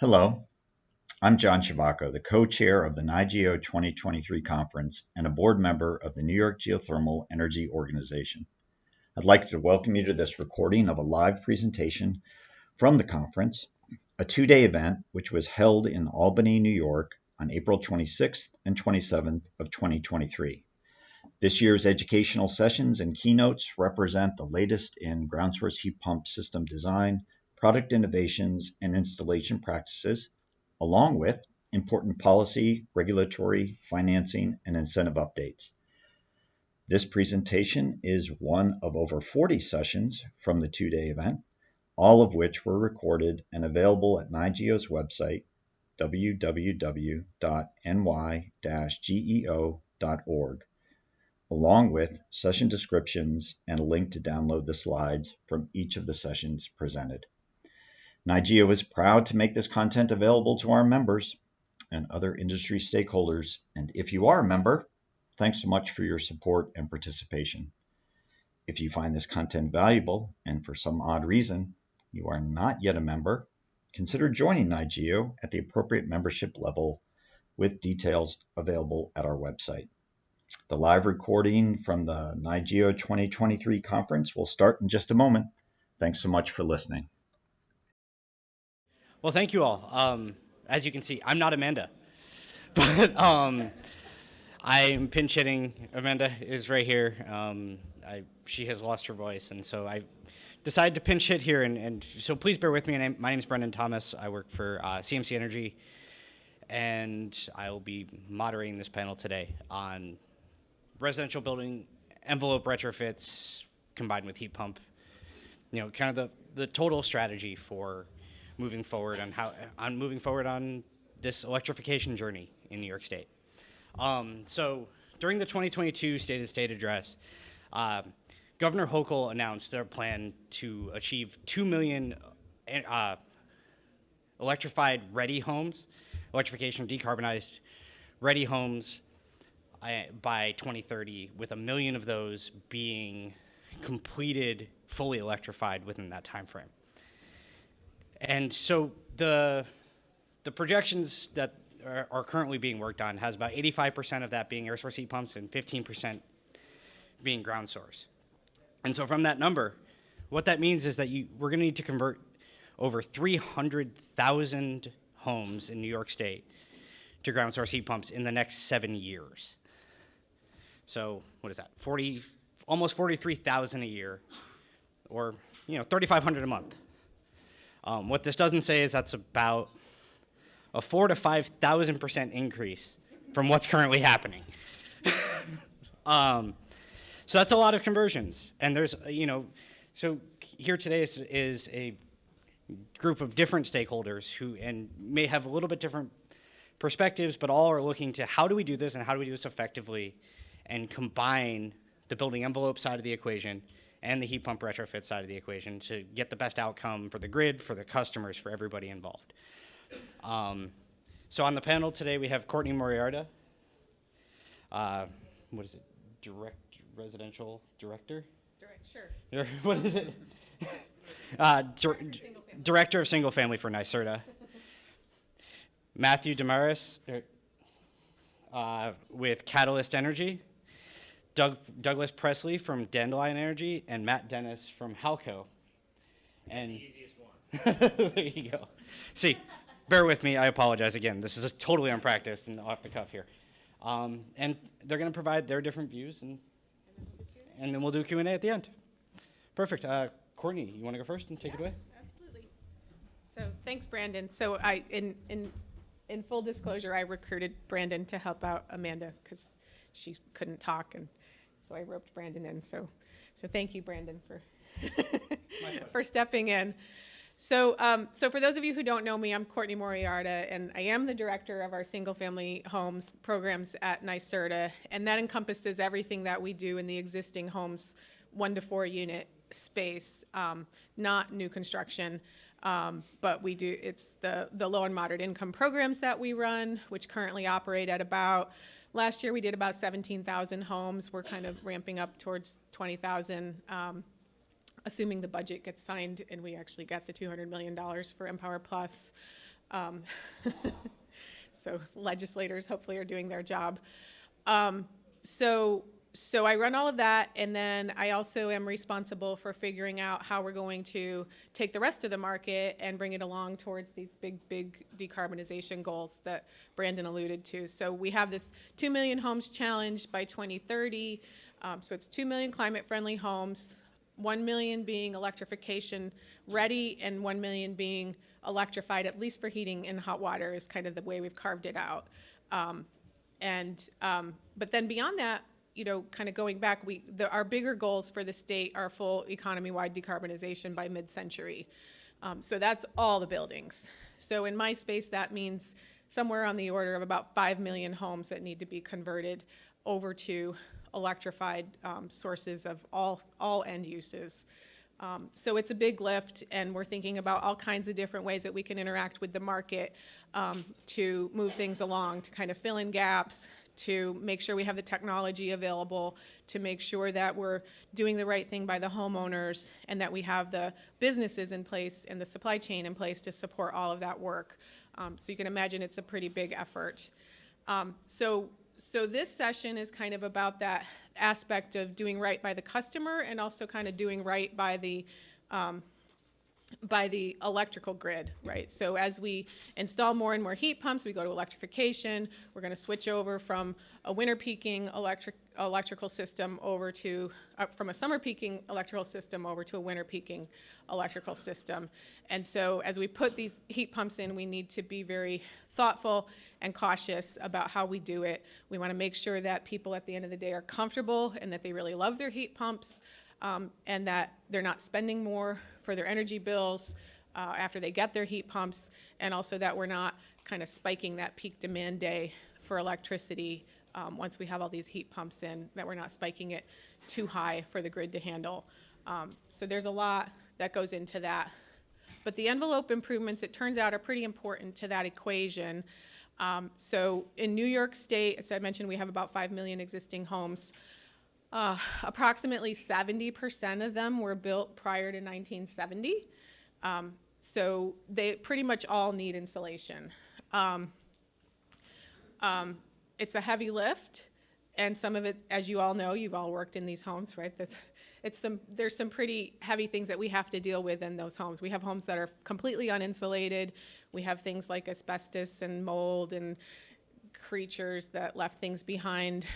Hello, I'm John Shavacco, the co-chair of the NY-GEO 2023 conference and a board member of the New York Geothermal Energy Organization. I'd like to welcome you to this recording of a live presentation from the conference, a two-day event which was held in Albany, New York on April 26th and 27th of 2023. This year's educational sessions and keynotes represent the latest in ground source heat pump system design, product innovations, and installation practices, along with important policy, regulatory, financing, and incentive updates. This presentation is one of over 40 sessions from the two-day event, all of which were recorded and available at NY-GEO's website, www.ny-geo.org, along with session descriptions and a link to download the slides from each of the sessions presented. NY-GEO is proud to make this content available to our members and other industry stakeholders, and if you are a member, thanks so much for your support and participation. If you find this content valuable and for some odd reason you are not yet a member, consider joining NY-GEO at the appropriate membership level with details available at our website. The live recording from the NY-GEO 2023 conference will start in just a moment. Thanks so much for listening. Well, thank you all. As you can see, I'm not Amanda, but I'm pinch hitting. Amanda is right here. She has lost her voice, and so I decided to pinch hit here, and so please bear with me. My name is Brendan Thomas. I work for CMC Energy, and I will be moderating this panel today on residential building envelope retrofits combined with heat pump. You know, kind of the total strategy for moving forward on this electrification journey in New York State. So during the 2022 State of the State address, Governor Hochul announced their plan to achieve 2 million electrified ready homes, electrification decarbonized ready homes by 2030, with 1 million of those being completed fully electrified within that time frame. And so the projections that are currently being worked on has about 85% of that being air source heat pumps and 15% being ground source. And so from that number, what that means is that we're going to need to convert over 300,000 homes in New York State to ground source heat pumps in the next 7 years. So what is that? Almost 43,000 a year, or 3,500 a month. What this doesn't say is that's about a 4,000 to 5,000% increase from what's currently happening. So that's a lot of conversions. And there's, so here today is a group of different stakeholders who may have a little bit different perspectives, but all are looking to how do we do this and how do we do this effectively and combine the building envelope side of the equation and the heat pump retrofit side of the equation to get the best outcome for the grid, for the customers, for everybody involved. So on the panel today, we have Courtney Moriarta. What is it? Residential director? Sure. What is it? Director of Single Family for NYSERDA. Matthew Desmarais with Catalyst Energy. Douglas Presley from Dandelion Energy, and Matt Dennis from Halco. And the easiest one. There you go. See, bear with me. I apologize again. This is totally unpracticed and off the cuff here. And they're going to provide their different views, and then we'll do Q&A at the end. Perfect. Courtney, you want to go first and take it away? Absolutely. So thanks, Brandon. So in full disclosure, I recruited Brandon to help out Amanda because she couldn't talk, and so I roped Brandon in. So thank you, Brandon, for stepping in. So for those of you who don't know me, I'm Courtney Moriarta, and I am the director of our single-family homes programs at NYSERDA, and that encompasses everything that we do in the existing homes 1 to 4 unit space, not new construction. But we do, it's the low and moderate income programs that we run, which currently operate at about, last year we did about 17,000 homes. We're kind of ramping up towards 20,000, assuming the budget gets signed and we actually get the $200 million for Empower Plus. So legislators hopefully are doing their job. So I run all of that, and then I also am responsible for figuring out how we're going to take the rest of the market and bring it along towards these big decarbonization goals that Brandon alluded to. So we have this 2 million homes challenge by 2030. So it's 2 million climate-friendly homes, 1 million being electrification ready, and 1 million being electrified, at least for heating and hot water is kind of the way we've carved it out. But then beyond that, you know, kind of going back, our bigger goals for the state are full economy-wide decarbonization by mid-century. So that's all the buildings. So in my space, that means somewhere on the order of about 5 million homes that need to be converted over to electrified sources of all end uses. So it's a big lift, and we're thinking about all kinds of different ways that we can interact with the market to move things along, to kind of fill in gaps, to make sure we have the technology available, to make sure that we're doing the right thing by the homeowners, and that we have the businesses in place and the supply chain in place to support all of that work. So you can imagine it's a pretty big effort. So this session is kind of about that aspect of doing right by the customer and also kind of doing right by the electrical grid, right? So as we install more and more heat pumps, we go to electrification. We're going to switch over from a winter peaking electrical system over to, from a summer peaking electrical system over to a winter peaking electrical system. And so as we put these heat pumps in, we need to be very thoughtful and cautious about how we do it. We want to make sure that people at the end of the day are comfortable and that they really love their heat pumps, and that they're not spending more for their energy bills after they get their heat pumps, and also that we're not kind of spiking that peak demand day for electricity once we have all these heat pumps in, that we're not spiking it too high for the grid to handle. So there's a lot that goes into that. But the envelope improvements, it turns out, are pretty important to that equation. So in New York State, as I mentioned, we have about 5 million existing homes. Approximately 70% of them were built prior to 1970. So they pretty much all need insulation. It's a heavy lift, and some of it, as you all know, you've all worked in these homes, right? There's some pretty heavy things that we have to deal with in those homes. We have homes that are completely uninsulated. We have things like asbestos and mold and creatures that left things behind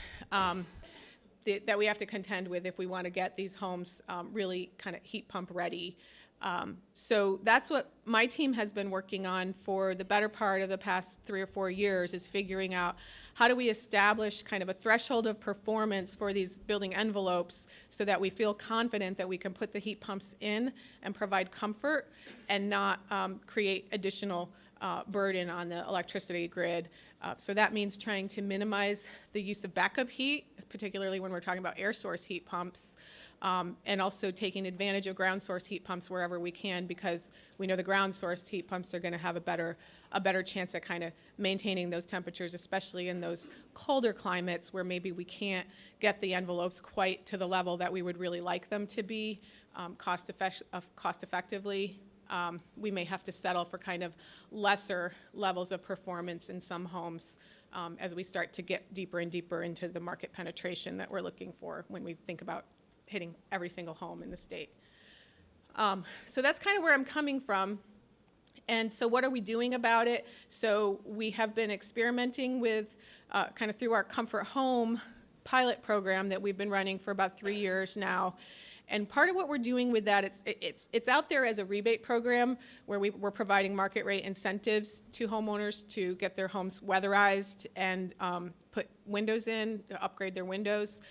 that we have to contend with if we want to get these homes really kind of heat pump ready. So that's what my team has been working on for the better part of the past 3 or 4 years, is figuring out how do we establish kind of a threshold of performance for these building envelopes so that we feel confident that we can put the heat pumps in and provide comfort and not create additional burden on the electricity grid. So that means trying to minimize the use of backup heat, particularly when we're talking about air source heat pumps, and also taking advantage of ground source heat pumps wherever we can, because we know the ground source heat pumps are going to have a better chance at kind of maintaining those temperatures, especially in those colder climates where maybe we can't get the envelopes quite to the level that we would really like them to be cost effectively. We may have to settle for kind of lesser levels of performance in some homes as we start to get deeper and deeper into the market penetration that we're looking for when we think about hitting every single home in the state. So that's kind of where I'm coming from. And so what are we doing about it? So we have been experimenting with kind of through our Comfort Home pilot program that we've been running for about 3 years now. And part of what we're doing with that, it's out there as a rebate program where we're providing market rate incentives to homeowners to get their homes weatherized and put windows in, to upgrade their windows.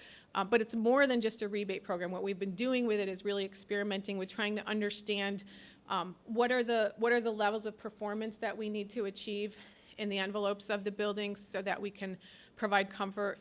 But it's more than just a rebate program. What we've been doing with it is really experimenting with trying to understand what are the levels of performance that we need to achieve in the envelopes of the buildings so that we can provide comfort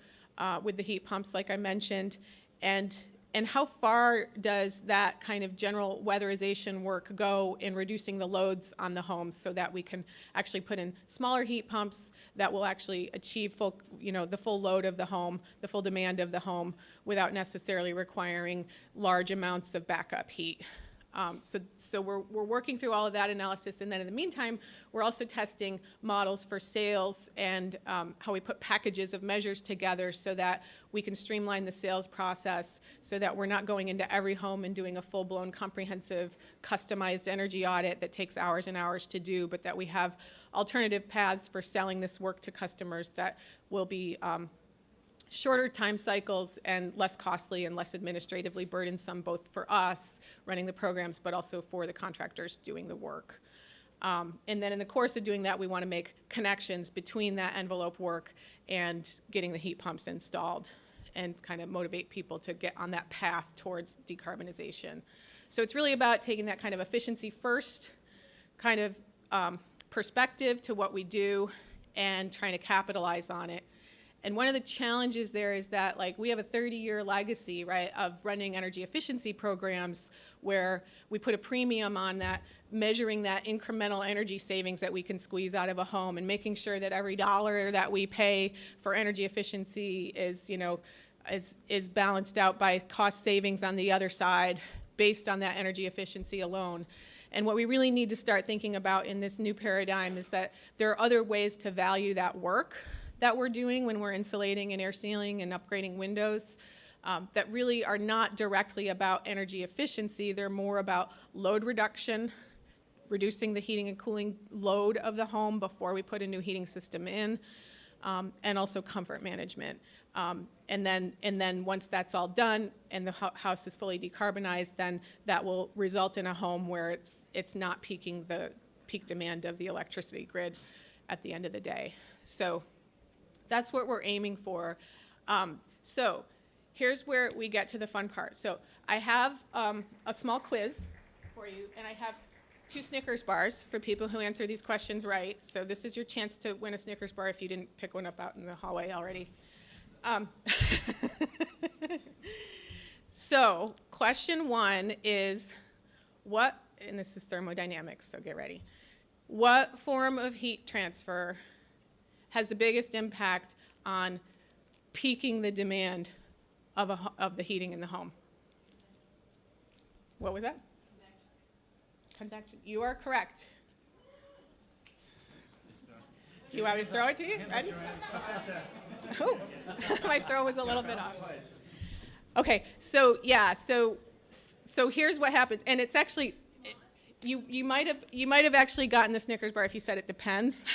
with the heat pumps, like I mentioned, and how far does that kind of general weatherization work go in reducing the loads on the homes so that we can actually put in smaller heat pumps that will actually achieve the full load of the home, the full demand of the home, without necessarily requiring large amounts of backup heat. So we're working through all of that analysis, and then in the meantime, we're also testing models for sales and how we put packages of measures together so that we can streamline the sales process so that we're not going into every home and doing a full-blown comprehensive customized energy audit that takes hours and hours to do, but that we have alternative paths for selling this work to customers that will be shorter time cycles and less costly and less administratively burdensome, both for us running the programs, but also for the contractors doing the work. And then in the course of doing that, we want to make connections between that envelope work and getting the heat pumps installed and kind of motivate people to get on that path towards decarbonization. So it's really about taking that kind of efficiency first kind of perspective to what we do and trying to capitalize on it. And one of the challenges there is that, like, we have a 30-year legacy, right, of running energy efficiency programs where we put a premium on that, measuring that incremental energy savings that we can squeeze out of a home and making sure that every dollar that we pay for energy efficiency is, you know, is balanced out by cost savings on the other side based on that energy efficiency alone. And what we really need to start thinking about in this new paradigm is that there are other ways to value that work that we're doing when we're insulating and air sealing and upgrading windows that really are not directly about energy efficiency. They're more about load reduction, reducing the heating and cooling load of the home before we put a new heating system in, and also comfort management. And then once that's all done and the house is fully decarbonized, then that will result in a home where it's not peaking the peak demand of the electricity grid at the end of the day. So that's what we're aiming for. So here's where we get to the fun part. So I have a small quiz for you, and I have 2 Snickers bars for people who answer these questions right. So this is your chance to win a Snickers bar if you didn't pick one up out in the hallway already. So question 1 is what, and this is thermodynamics, so get ready. What form of heat transfer has the biggest impact on peaking the demand of the heating in the home? What was that? Convection. You are correct. Do you want me to throw it to you? Ready? Oh, my throw was a little bit off. Okay, so yeah, so here's what happens, and it's actually, you might have actually gotten the Snickers bar if you said it depends.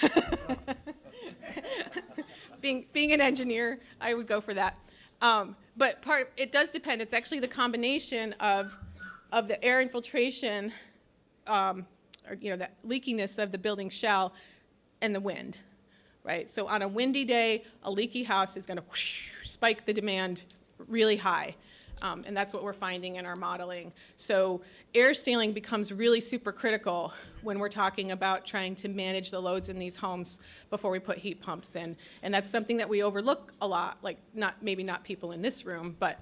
Being an engineer, I would go for that. But it does depend. It's actually the combination of the air infiltration, or the leakiness of the building shell, and the wind, right? So on a windy day, a leaky house is going to spike the demand really high. And that's what we're finding in our modeling. So air sealing becomes really super critical when we're talking about trying to manage the loads in these homes before we put heat pumps in. And that's something that we overlook a lot, like maybe not people in this room, but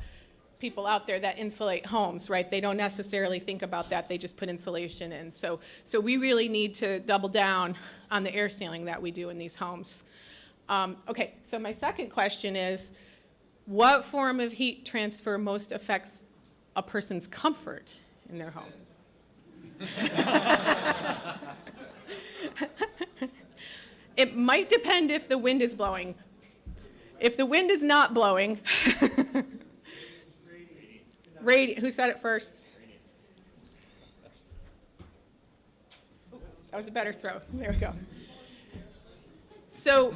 people out there that insulate homes, right? They don't necessarily think about that. They just put insulation in. So we really need to double down on the air sealing that we do in these homes. Okay, so my second question is, what form of heat transfer most affects a person's comfort in their home? It might depend if the wind is blowing. If the wind is not blowing, who said it first? That was a better throw. There we go. So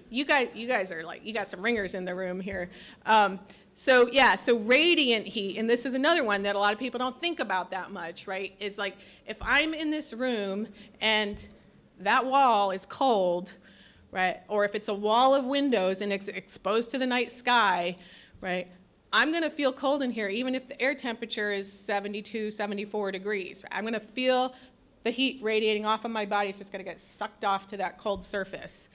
you guys are like, you got some ringers in the room here. So radiant heat, and this is another one that a lot of people don't think about that much, right? It's like, if I'm in this room and that wall is cold, right? Or if it's a wall of windows and it's exposed to the night sky, right? I'm gonna feel cold in here even if the air temperature is 72, 74 degrees. I'm gonna feel the heat radiating off of my body, so it's gonna get sucked off to that cold surface.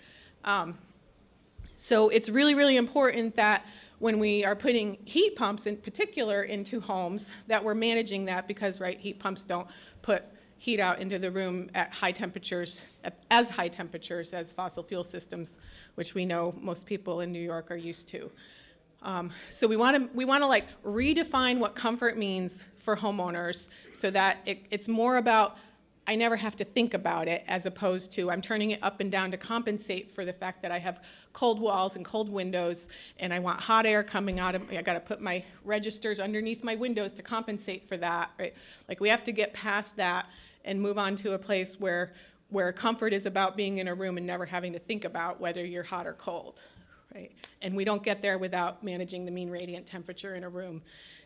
So it's really, really important that when we are putting heat pumps in particular into homes, that we're managing that, because, right, heat pumps don't put heat out into the room at high temperatures, as high temperatures as fossil fuel systems, which we know most people in New York are used to. So we want to like redefine what comfort means for homeowners so that it's more about I never have to think about it as opposed to I'm turning it up and down to compensate for the fact that I have cold walls and cold windows and I want hot air coming out of I got to put my registers underneath my windows to compensate for that, right? Like we have to get past that and move on to a place where comfort is about being in a room and never having to think about whether you're hot or cold, right? And we don't get there without managing the mean radiant temperature in a room.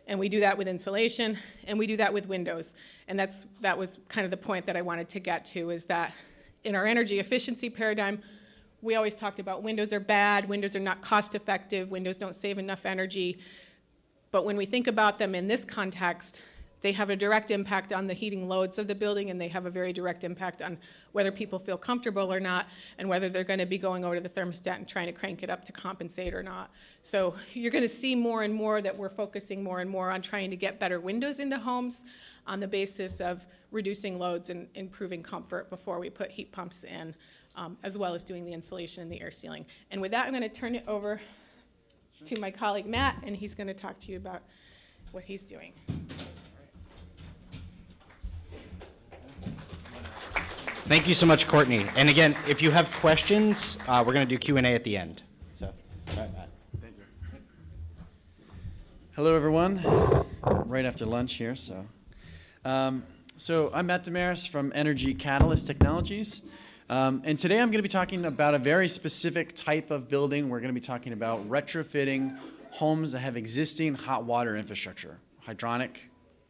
And we do that with insulation, and we do that with windows. And that was kind of the point that I wanted to get to, is that in our energy efficiency paradigm, we always talked about windows are bad, windows are not cost effective, windows don't save enough energy. But when we think about them in this context, they have a direct impact on the heating loads of the building, and they have a very direct impact on whether people feel comfortable or not, and whether they're going to be going over to the thermostat and trying to crank it up to compensate or not. So you're going to see more and more that we're focusing more and more on trying to get better windows into homes on the basis of reducing loads and improving comfort before we put heat pumps in, as well as doing the insulation and the air sealing. And with that, I'm going to turn it over to my colleague Matt, and he's going to talk to you about what he's doing. Thank you so much, Courtney. And again, if you have questions, we're going to do Q&A at the end. So, all right, Matt. Thank you. Hello, everyone. Right after lunch here, so. So I'm Matt Desmarais from Energy Catalyst Technologies. And today I'm going to be talking about a very specific type of building. We're going to be talking about retrofitting homes that have existing hot water infrastructure, hydronic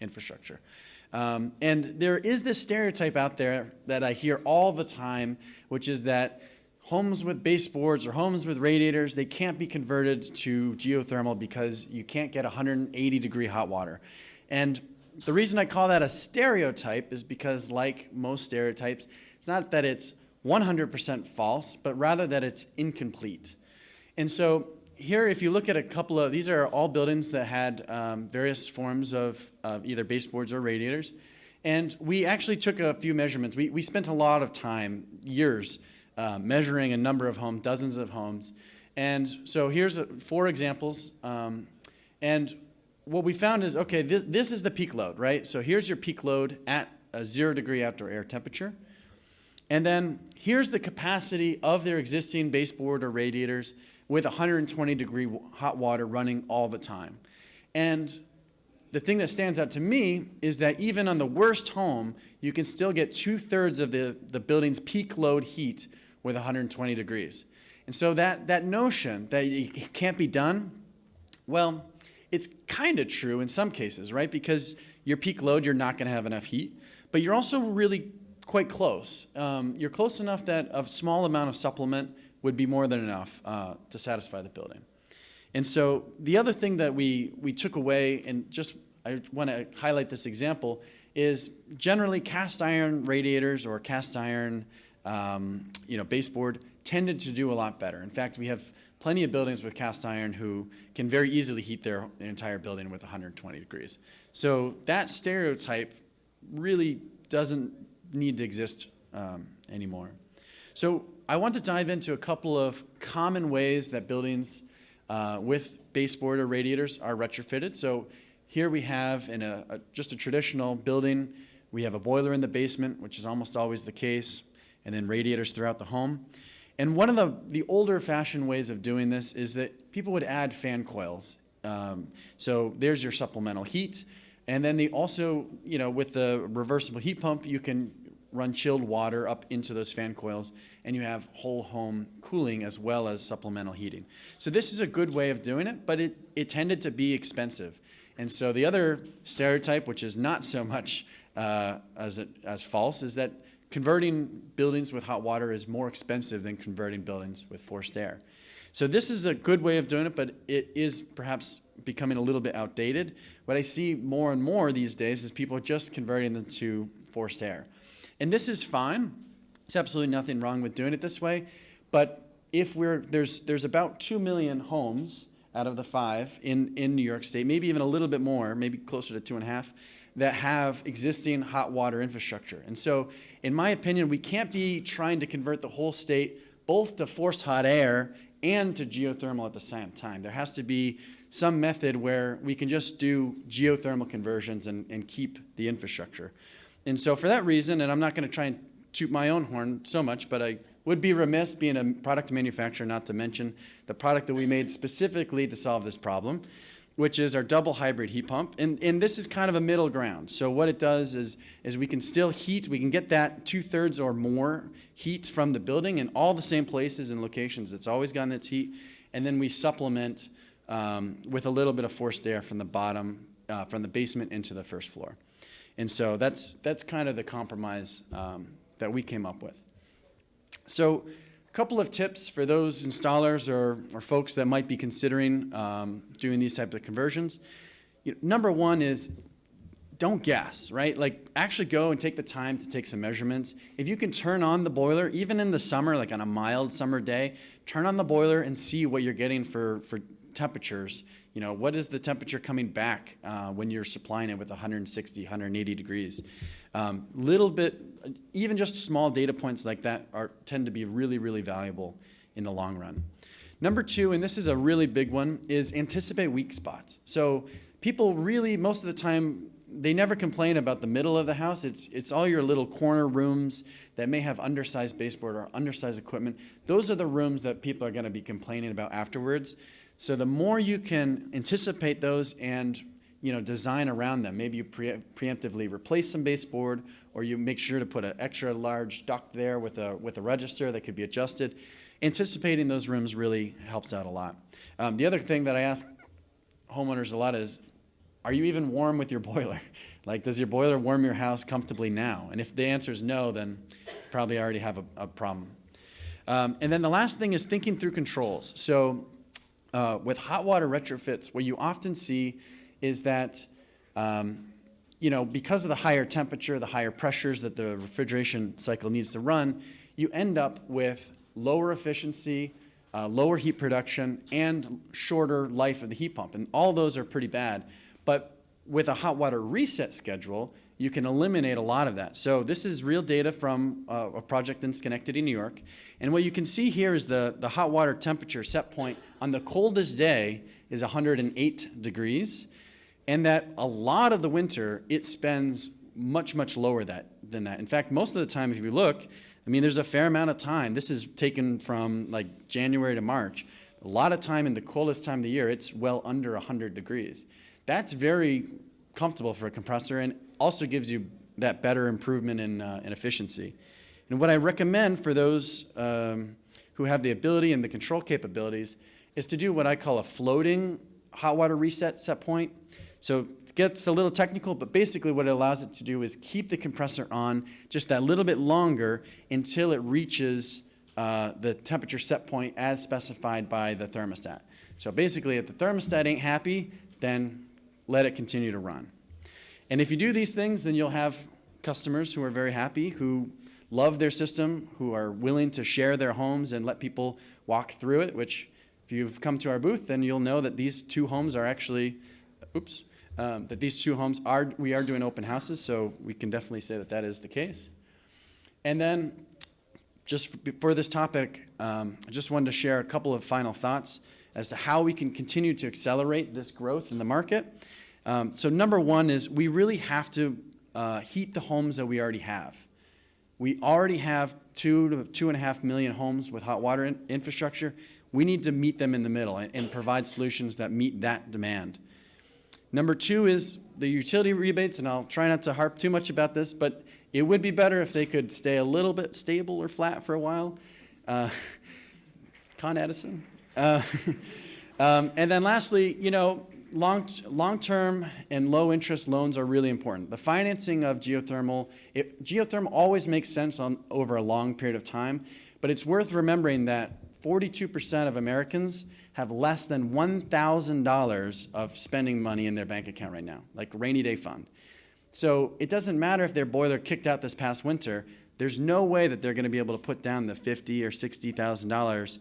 infrastructure. And there is this stereotype out there that I hear all the time, which is that homes with baseboards or homes with radiators, they can't be converted to geothermal because you can't get 180-degree hot water. And the reason I call that a stereotype is because, like most stereotypes, it's not that it's 100% false, but rather that it's incomplete. And so here, if you look at a couple of, these are all buildings that had various forms of either baseboards or radiators. And we actually took a few measurements. We spent a lot of time, years, measuring a number of homes, dozens of homes. And so here's 4 examples. And what we found is, okay, this is the peak load, right? So here's your peak load at a 0-degree outdoor air temperature. And then here's the capacity of their existing baseboard or radiators with 120-degree hot water running all the time. And the thing that stands out to me is that even on the worst home, you can still get 2/3 of the building's peak load heat with 120 degrees. And so that notion that it can't be done, well, it's kind of true in some cases, right? Because your peak load, you're not going to have enough heat, but you're also really quite close. You're close enough that a small amount of supplement would be more than enough to satisfy the building. And so the other thing that we took away, and just I want to highlight this example, is generally cast iron radiators or cast iron baseboard tended to do a lot better. In fact, we have plenty of buildings with cast iron who can very easily heat their entire building with 120 degrees. So that stereotype really doesn't need to exist anymore. So I want to dive into a couple of common ways that buildings with baseboard or radiators are retrofitted. So here we have in just a traditional building, we have a boiler in the basement, which is almost always the case, and then radiators throughout the home. And one of the older fashioned ways of doing this is that people would add fan coils. So there's your supplemental heat. And then they also, with the reversible heat pump, you can run chilled water up into those fan coils, and you have whole home cooling as well as supplemental heating. So this is a good way of doing it, but it tended to be expensive. And so the other stereotype, which is not so much as false, is that converting buildings with hot water is more expensive than converting buildings with forced air. So this is a good way of doing it, but it is perhaps becoming a little bit outdated. What I see more and more these days is people just converting them to forced air. And this is fine. There's absolutely nothing wrong with doing it this way. But if there's about 2 million homes out of the 5 in New York State, maybe even a little bit more, maybe closer to 2.5, that have existing hot water infrastructure. And so, in my opinion, we can't be trying to convert the whole state both to forced hot air and to geothermal at the same time. There has to be some method where we can just do geothermal conversions and keep the infrastructure. And so for that reason, and I'm not going to try and toot my own horn so much, but I would be remiss being a product manufacturer not to mention the product that we made specifically to solve this problem, which is our double hybrid heat pump. And this is kind of a middle ground. So what it does is we can still heat, we can get that 2/3 or more heat from the building in all the same places and locations. It's always gotten its heat. And then we supplement with a little bit of forced air from the bottom, from the basement into the first floor. And so that's kind of the compromise that we came up with. So a couple of tips for those installers or folks that might be considering doing these types of conversions. Number one is don't guess, right? Like actually go and take the time to take some measurements. If you can turn on the boiler, even in the summer, like on a mild summer day, turn on the boiler and see what you're getting for temperatures. What is the temperature coming back when you're supplying it with 160, 180 degrees? Little bit, even just small data points like that tend to be really, really valuable in the long run. Number two, and this is a really big one, is anticipate weak spots. So people really, most of the time, they never complain about the middle of the house. It's all your little corner rooms that may have undersized baseboard or undersized equipment. Those are the rooms that people are going to be complaining about afterwards. So the more you can anticipate those and design around them, maybe you preemptively replace some baseboard, or you make sure to put an extra large duct there with a register that could be adjusted. Anticipating those rooms really helps out a lot. The other thing that I ask homeowners a lot is, are you even warm with your boiler? Like, does your boiler warm your house comfortably now? And if the answer is no, then probably already have a problem. And then the last thing is thinking through controls. So with hot water retrofits, what you often see is that, because of the higher temperature, the higher pressures that the refrigeration cycle needs to run, you end up with lower efficiency, lower heat production, and shorter life of the heat pump. And all those are pretty bad. But with a hot water reset schedule, you can eliminate a lot of that. So this is real data from a project in Schenectady, New York. And what you can see here is the hot water temperature set point on the coldest day is 108 degrees. And that a lot of the winter, it spends much, much lower than that. In fact, most of the time, if you look, there's a fair amount of time. This is taken from like January to March. A lot of time in the coldest time of the year, it's well under 100 degrees. That's very comfortable for a compressor and also gives you that better improvement in efficiency. And what I recommend for those who have the ability and the control capabilities is to do what I call a floating hot water reset set point. So it gets a little technical, but basically what it allows it to do is keep the compressor on just that little bit longer until it reaches the temperature set point as specified by the thermostat. So basically, if the thermostat ain't happy, then let it continue to run. And if you do these things, then you'll have customers who are very happy, who love their system, who are willing to share their homes and let people walk through it, which if you've come to our booth, then you'll know that these two homes are actually, we are doing open houses, so we can definitely say that that is the case. And then just for this topic, I just wanted to share a couple of final thoughts as to how we can continue to accelerate this growth in the market. So number one is we really have to heat the homes that we already have. We already have 2 to 2.5 million homes with hot water infrastructure. We need to meet them in the middle and provide solutions that meet that demand. Number two is the utility rebates, and I'll try not to harp too much about this, but it would be better if they could stay a little bit stable or flat for a while. Con Edison. And then lastly, long-term and low-interest loans are really important. The financing of geothermal always makes sense over a long period of time, but it's worth remembering that 42% of Americans have less than $1,000 of spending money in their bank account right now, like rainy day fund. So it doesn't matter if their boiler kicked out this past winter. There's no way that they're going to be able to put down the $50,000 or $60,000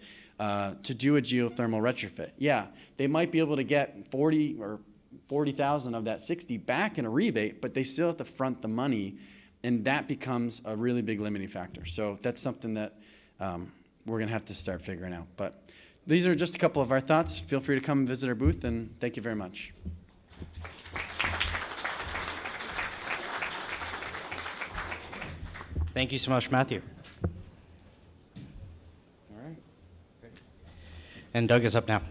to do a geothermal retrofit. Yeah, they might be able to get 40 or 40,000 of that 60 back in a rebate, but they still have to front the money, and that becomes a really big limiting factor. So that's something that we're going to have to start figuring out. But these are just a couple of our thoughts. Feel free to come and visit our booth, and thank you very much. Thank you so much, Matthew. All right. And Doug is up now.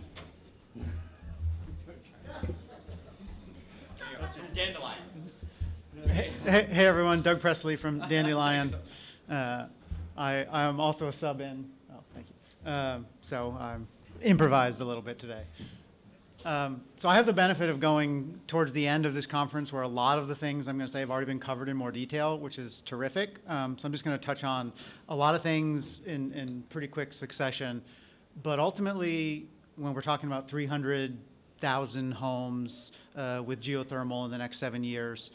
Dandelion. Hey everyone, Doug Presley from Dandelion. I am also a sub-in. Oh, thank you. So I'm improvised a little bit today. So I have the benefit of going towards the end of this conference where a lot of the things I'm going to say have already been covered in more detail, which is terrific. So I'm just going to touch on a lot of things in pretty quick succession. But ultimately, when we're talking about 300,000 homes with geothermal in the next 7 years,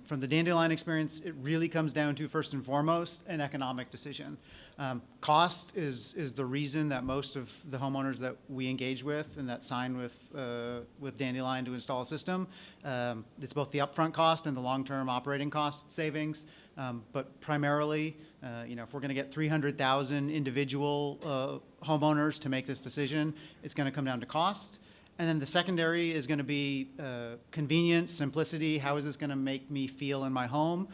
from the Dandelion experience, it really comes down to, first and foremost, an economic decision. Cost is the reason that most of the homeowners that we engage with and that sign with Dandelion to install a system, it's both the upfront cost and the long-term operating cost savings. But primarily, if we're going to get 300,000 individual homeowners to make this decision, it's going to come down to cost. And then the secondary is going to be convenience, simplicity. How is this going to make me feel in my home?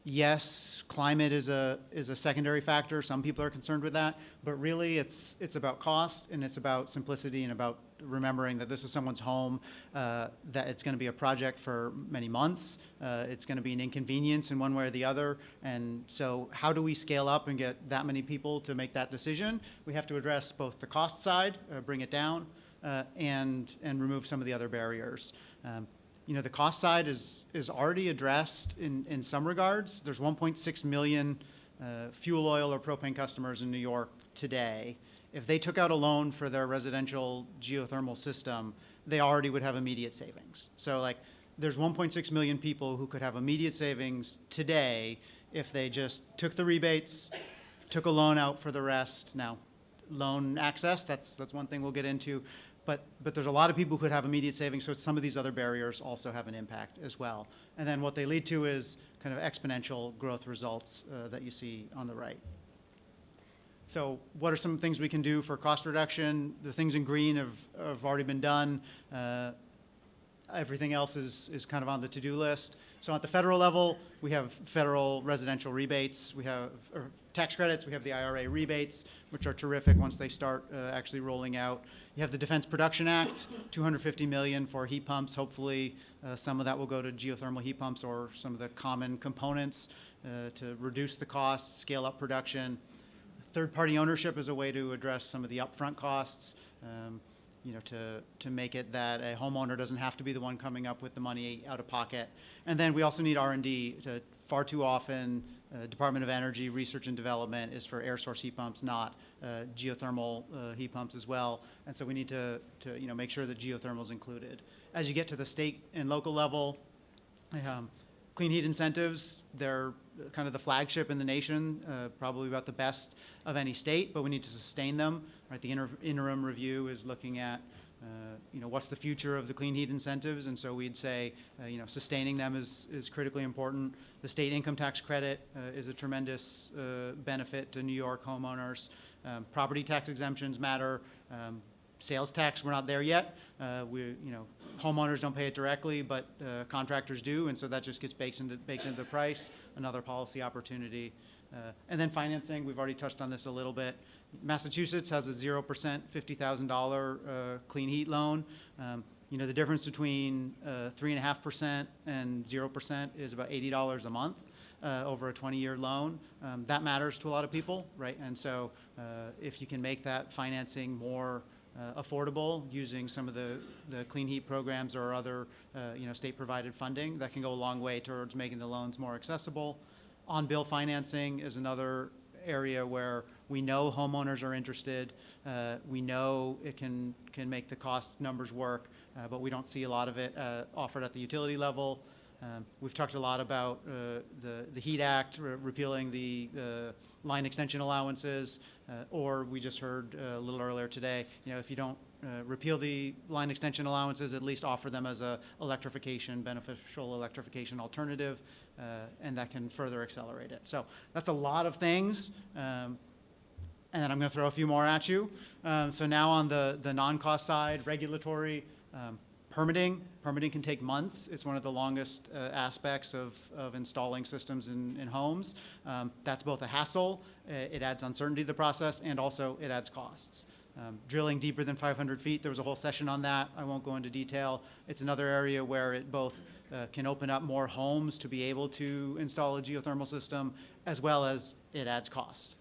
Yes, climate is a secondary factor. Some people are concerned with that, but really it's about cost, and it's about simplicity, and about remembering that this is someone's home, that it's going to be a project for many months. It's going to be an inconvenience in one way or the other. And so how do we scale up and get that many people to make that decision? We have to address both the cost side, bring it down, and remove some of the other barriers. The cost side is already addressed in some regards. There's 1.6 million fuel oil or propane customers in New York today. If they took out a loan for their residential geothermal system, they already would have immediate savings. So there's 1.6 million people who could have immediate savings today if they just took the rebates, took a loan out for the rest. Now, loan access, that's one thing we'll get into. But there's a lot of people who could have immediate savings, so some of these other barriers also have an impact as well. And then what they lead to is kind of exponential growth results that you see on the right. So what are some things we can do for cost reduction? The things in green have already been done. Everything else is kind of on the to-do list. So at the federal level, we have federal residential rebates. We have tax credits. We have the IRA rebates, which are terrific once they start actually rolling out. You have the Defense Production Act, $250 million for heat pumps. Hopefully, some of that will go to geothermal heat pumps or some of the common components to reduce the costs, scale up production. Third-party ownership is a way to address some of the upfront costs. To make it that a homeowner doesn't have to be the one coming up with the money out of pocket. And then we also need R&D. Far too often, Department of Energy research and development is for air source heat pumps, not geothermal heat pumps as well. And so we need to make sure that geothermal is included. As you get to the state and local level, clean heat incentives, they're kind of the flagship in the nation, probably about the best of any state, but we need to sustain them. Right? The interim review is looking at what's the future of the clean heat incentives, and so we'd say sustaining them is critically important. The state income tax credit is a tremendous benefit to New York homeowners. Property tax exemptions matter. Sales tax, we're not there yet. Homeowners don't pay it directly, but contractors do, and so that just gets baked into the price. Another policy opportunity. And then financing, we've already touched on this a little bit. Massachusetts has a 0%, $50,000 clean heat loan. The difference between 3.5% and 0% is about $80 a month over a 20-year loan. That matters to a lot of people, right? And so if you can make that financing more affordable using some of the clean heat programs or other state-provided funding, that can go a long way towards making the loans more accessible. On-bill financing is another area where we know homeowners are interested. We know it can make the cost numbers work, but we don't see a lot of it offered at the utility level. We've talked a lot about the HEAT Act, repealing the line extension allowances, or we just heard a little earlier today, if you don't repeal the line extension allowances, at least offer them as a beneficial electrification alternative, and that can further accelerate it. So that's a lot of things. And then I'm going to throw a few more at you. So now on the non-cost side, regulatory, permitting. Permitting can take months. It's one of the longest aspects of installing systems in homes. That's both a hassle, it adds uncertainty to the process, and also it adds costs. Drilling deeper than 500 feet, there was a whole session on that. I won't go into detail. It's another area where it both can open up more homes to be able to install a geothermal system, as well as it adds cost.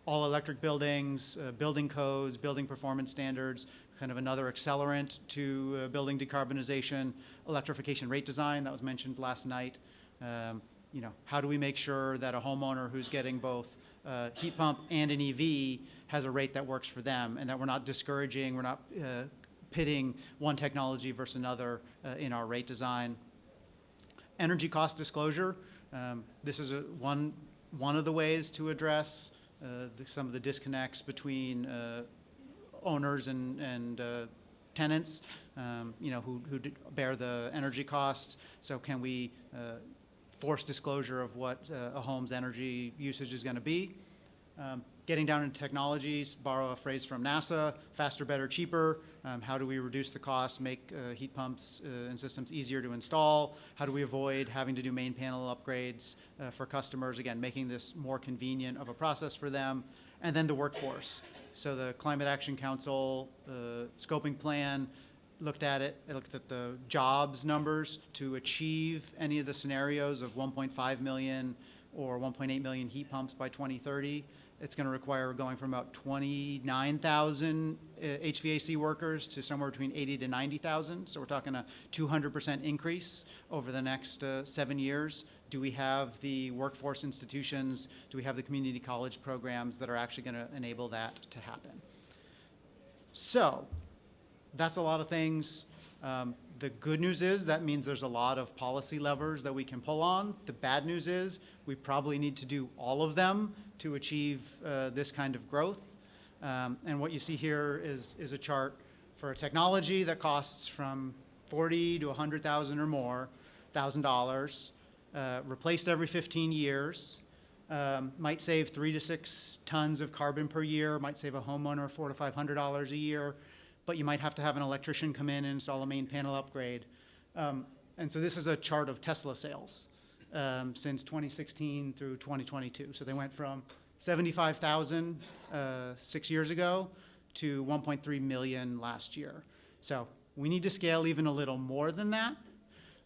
All electric buildings, building codes, building performance standards, kind of another accelerant to building decarbonization. Electrification rate design, that was mentioned last night. You know, how do we make sure that a homeowner who's getting both heat pump and an EV has a rate that works for them, and that we're not discouraging, we're not pitting one technology versus another in our rate design. Energy cost disclosure. This is one of the ways to address some of the disconnects between owners and tenants, you know, who bear the energy costs. So can we force disclosure of what a home's energy usage is going to be? Getting down into technologies, borrow a phrase from NASA, faster, better, cheaper. How do we reduce the cost, make heat pumps and systems easier to install? How do we avoid having to do main panel upgrades for customers? Again, making this more convenient of a process for them. And then the workforce. So the Climate Action Council scoping plan looked at it. It looked at the jobs numbers to achieve any of the scenarios of 1.5 million or 1.8 million heat pumps by 2030. It's going to require going from about 29,000 HVAC workers to somewhere between 80 to 90,000. So we're talking a 200% increase over the next 7 years. Do we have the workforce institutions? Do we have the community college programs that are actually going to enable that to happen? So that's a lot of things. The good news is that means there's a lot of policy levers that we can pull on. The bad news is we probably need to do all of them to achieve this kind of growth. And what you see here is a chart for a technology that costs from $40,000 to $100,000 or more, $1,000, replaced every 15 years, might save 3 to 6 tons of carbon per year, might save a homeowner $400 to $500 a year, but you might have to have an electrician come in and install a main panel upgrade. And so this is a chart of Tesla sales since 2016 through 2022. So they went from 75,000 6 years ago to 1.3 million last year. So we need to scale even a little more than that.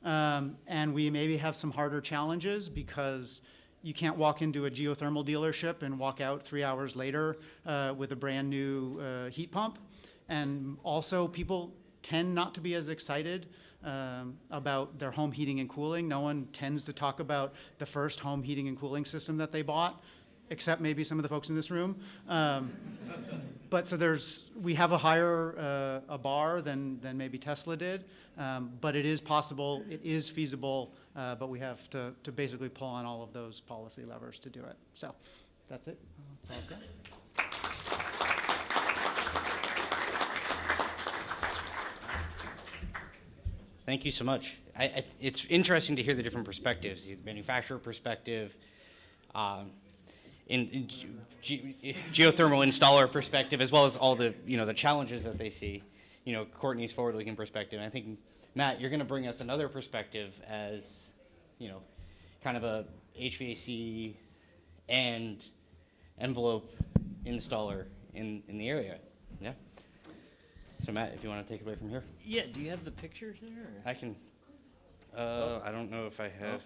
And we maybe have some harder challenges because you can't walk into a geothermal dealership and walk out 3 hours later with a brand new heat pump. And also people tend not to be as excited about their home heating and cooling. No one tends to talk about the first home heating and cooling system that they bought, except maybe some of the folks in this room. But so we have a higher a bar than maybe Tesla did, but it is possible, it is feasible, but we have to basically pull on all of those policy levers to do it. So that's it. That's all I've got. Thank you so much. It's interesting to hear the different perspectives, the manufacturer perspective, in geothermal installer perspective, as well as all the the challenges that they see. Courtney's forward-looking perspective. And I think Matt, you're going to bring us another perspective as kind of a HVAC and envelope installer in the area. Yeah. So Matt, if you want to take it away from here. Yeah, do you have the pictures there? Or? I can. I don't know if I have.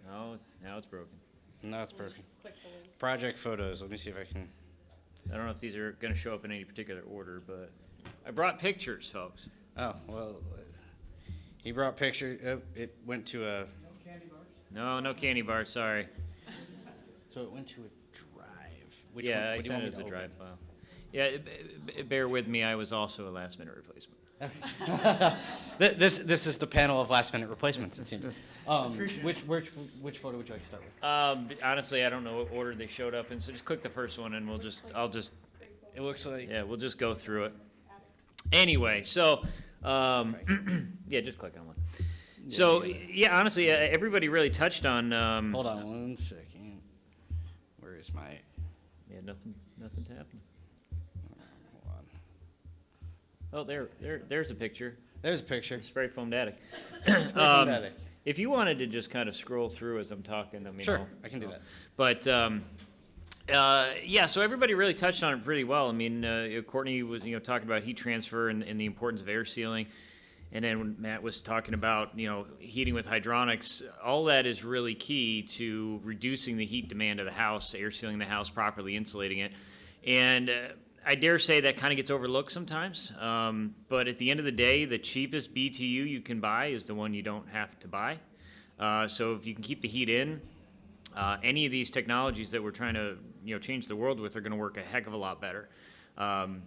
No, now it's broken. No, it's broken. Project photos. Let me see if I can. I don't know if these are going to show up in any particular order, but I brought pictures, folks. Oh, well, he brought pictures. It went to a. No candy bars, sorry. So it went to a drive. Yeah, I sent it as a drive file. Yeah, bear with me, I was also a last-minute replacement. This is the panel of last-minute replacements, it seems. Which photo would you like to start with? Honestly, I don't know what order they showed up in, so just click the first one, and I'll just. It looks like. Yeah, we'll just go through it. Anyway, so yeah, just click on one. So yeah, honestly, everybody really touched on. Hold on 1 second. Where is my Yeah, nothing's happening. Hold on. Oh, there's a picture. There's a picture. Spray foamed attic. Foamed attic. If you wanted to just kind of scroll through as I'm talking, I mean, Sure, I can do that. But yeah, so everybody really touched on it pretty well. I mean, Courtney was talking about heat transfer and the importance of air sealing, and then when Matt was talking about heating with hydronics, all that is really key to reducing the heat demand of the house, air sealing the house, properly insulating it, and I dare say that kind of gets overlooked sometimes. But at the end of the day, the cheapest BTU you can buy is the one you don't have to buy. So if you can keep the heat in, any of these technologies that we're trying to change the world with are going to work a heck of a lot better. And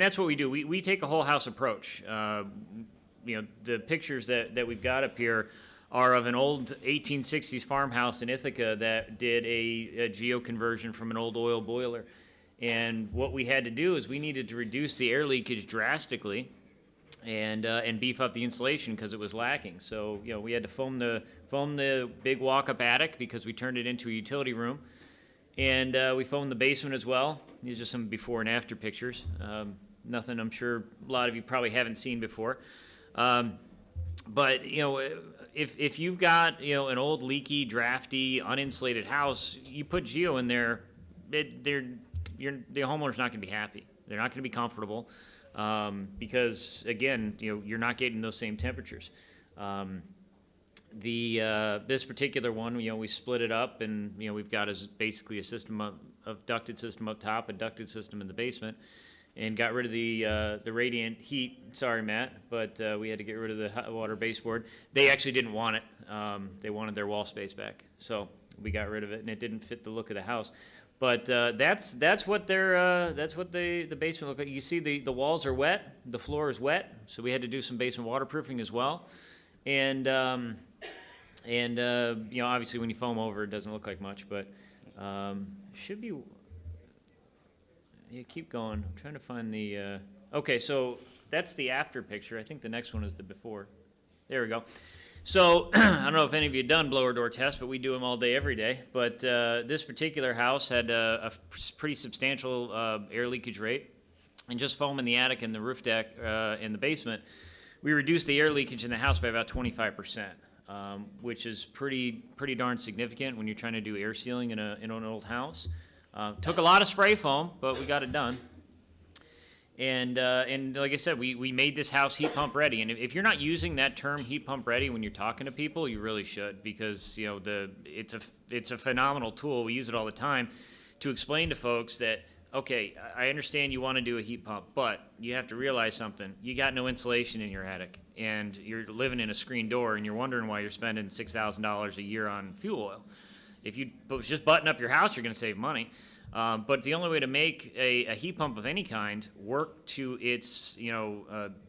that's what we do. We take a whole house approach. The pictures that we've got up here are of an old 1860s farmhouse in Ithaca that did a GEO conversion from an old oil boiler. And what we had to do is we needed to reduce the air leakage drastically and beef up the insulation because it was lacking. So we had to foam the big walk-up attic because we turned it into a utility room, and we foamed the basement as well. These are some before and after pictures. Nothing I'm sure a lot of you probably haven't seen before. But if you've got an old leaky, drafty, uninsulated house, you put GEO in there, the homeowner's not going to be happy. They're not going to be comfortable because, again, you're not getting those same temperatures. This particular one, we split it up, and we've got basically a system of ducted system up top, a ducted system in the basement, and got rid of the radiant heat. Sorry, Matt, but we had to get rid of the hot water baseboard. They actually didn't want it. They wanted their wall space back, so we got rid of it, and it didn't fit the look of the house. But that's what the basement looked like. You see the walls are wet, the floor is wet, so we had to do some basement waterproofing as well. And obviously when you foam over, it doesn't look like much, but should be. Yeah, keep going. I'm trying to find the. Okay, so that's the after picture. I think the next one is the before. There we go. So I don't know if any of you have done blower door tests, but we do them all day, every day. But this particular house had a pretty substantial air leakage rate, and just foam in the attic and the roof deck in the basement, we reduced the air leakage in the house by about 25%, which is pretty darn significant when you're trying to do air sealing in an old house. Took a lot of spray foam, but we got it done. And like I said, we made this house heat pump ready. And if you're not using that term heat pump ready when you're talking to people, you really should, because it's a phenomenal tool. We use it all the time to explain to folks that, okay, I understand you want to do a heat pump, but you have to realize something. You got no insulation in your attic, and you're living in a screen door, and you're wondering why you're spending $6,000 a year on fuel oil. If you just button up your house, you're going to save money. But the only way to make a heat pump of any kind work to its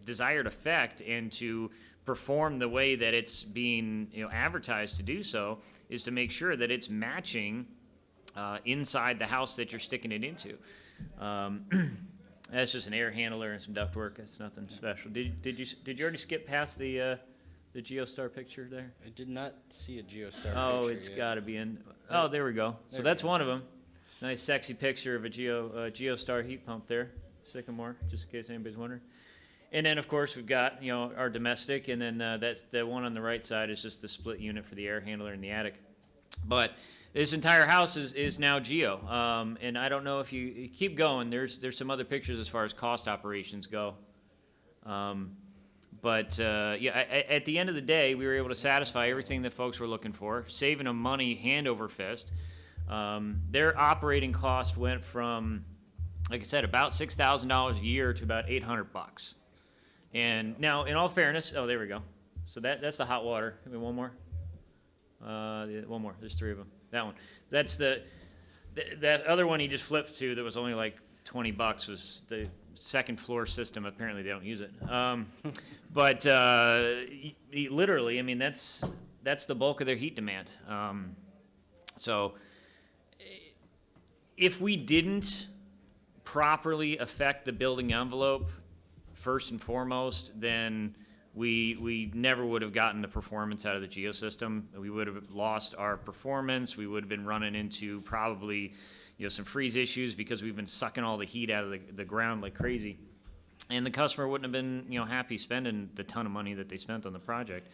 desired effect and to perform the way that it's being advertised to do so is to make sure that it's matching inside the house that you're sticking it into. That's just an air handler and some ductwork. It's nothing special. Did you already skip past the GeoStar picture there? I did not see a GeoStar Oh, picture it's yet. got to be in. Oh, there we go. So There we that's go. one of them. Nice, sexy picture of a GeoStar heat pump there, Sycamore, just in case anybody's wondering. And then, of course, we've got our domestic, and then that's the one on the right side is just the split unit for the air handler in the attic. But this entire house is now GEO, and I don't know if you keep going. There's some other pictures as far as cost operations go. But at the end of the day, we were able to satisfy everything that folks were looking for, saving them money hand over fist. Their operating cost went from, like I said, about $6,000 a year to about $800. And now, in all fairness, oh, there we go. So that's the hot water. Give me one more. One more. There's three of them. That one. That's that other one he just flipped to that was only like $20 was the second floor system. Apparently they don't use it. But literally, I mean, that's the bulk of their heat demand. So if we didn't properly affect the building envelope first and foremost, then we never would have gotten the performance out of the GEO system. We would have lost our performance. We would have been running into probably, some freeze issues because we've been sucking all the heat out of the ground like crazy. And the customer wouldn't have been, happy spending the ton of money that they spent on the project.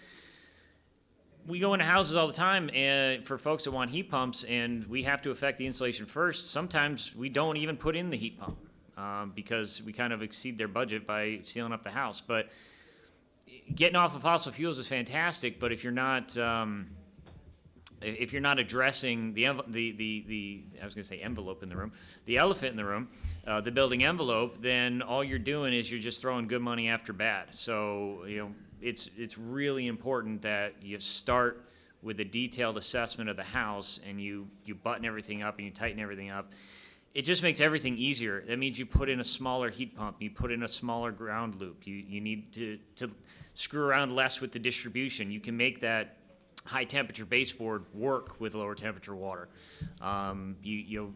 We go into houses all the time for folks that want heat pumps, and we have to affect the insulation first. Sometimes we don't even put in the heat pump because we kind of exceed their budget by sealing up the house. But getting off of fossil fuels is fantastic, but if you're not addressing the I was going to say envelope in the room, the elephant in the room, the building envelope, then all you're doing is you're just throwing good money after bad. So it's really important that you start with a detailed assessment of the house, and you button everything up and you tighten everything up. It just makes everything easier. That means you put in a smaller heat pump, you put in a smaller ground loop, you need to screw around less with the distribution. You can make that high temperature baseboard work with lower temperature water. You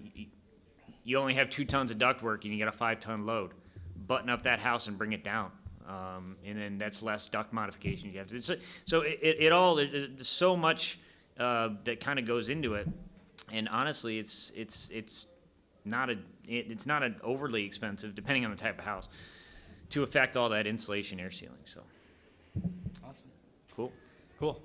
only have 2 tons of ductwork and you got a 5-ton load. Button up that house and bring it down. And then that's less duct modification you have to. So there's so much that kind of goes into it. And honestly, it's not an overly expensive, depending on the type of house, to affect all that insulation, air sealing. So, Awesome. cool. Cool.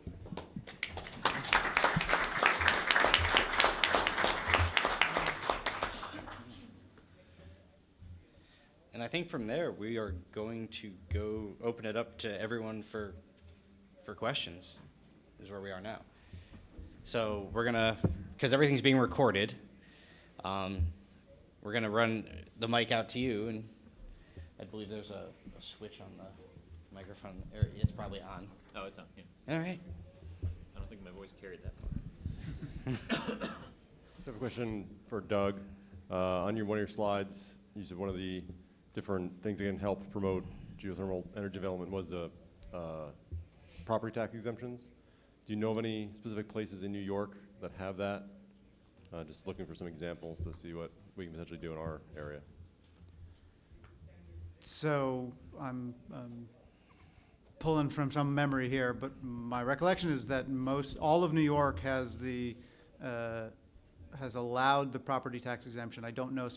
And I think from there, we are going to go open it up to everyone for questions, is where we are now. So we're gonna, because everything's being recorded, we're gonna run the mic out to you, and I believe there's a switch on the microphone. It's probably on. Oh, it's on, yeah. All right. I don't think my voice carried that far. So I have a question for Doug. On one of your slides, you said one of the different things that can help promote geothermal energy development was the property tax exemptions. Do you know of any specific places in New York that have that? Just looking for some examples to see what we can potentially do in our area. So I'm pulling from some memory here, but my recollection is that all of New York has has allowed the property tax exemption. I don't know